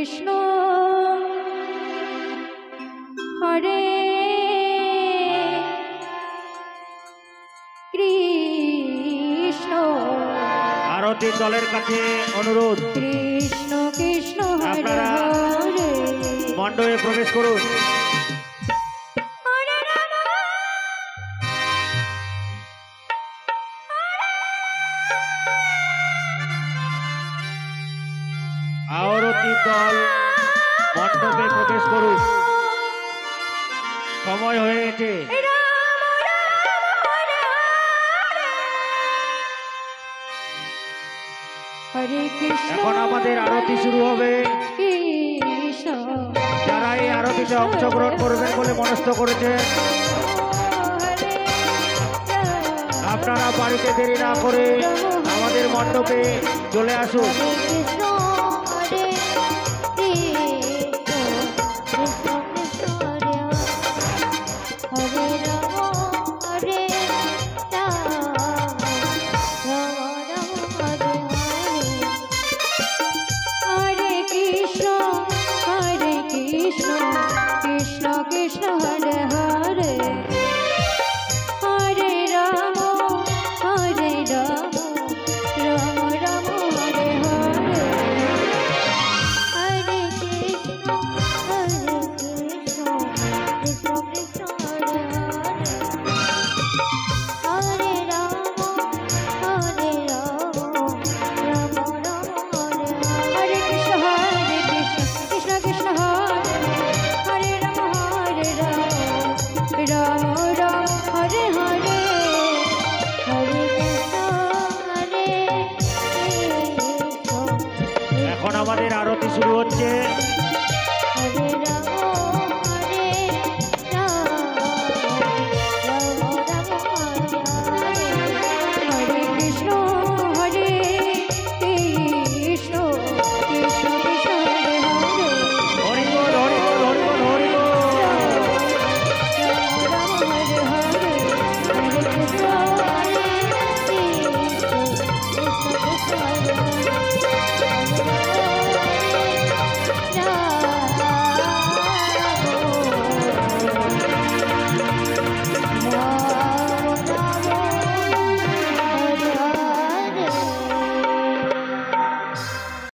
কৃষ্ণ হরে কৃষ্ণ। আরতি দলের কাছে অনুরোধ, কৃষ্ণ কৃষ্ণ হরে আপনারা হরে মণ্ডপে প্রবেশ করুন। আরতি দল মণ্ডপে প্রবেশ করুন, সময় হয়ে গেছে। হরে কৃষ্ণ এখন আমাদের আরতি শুরু হবে। কৃষ্ণ যারা এই আরতিতে অংশগ্রহণ করবেন বলে মনস্থ করেছেন, আপনারা বাড়িতে দেরি না করে আমাদের মণ্ডপে চলে আসুন। কৃষ্ণ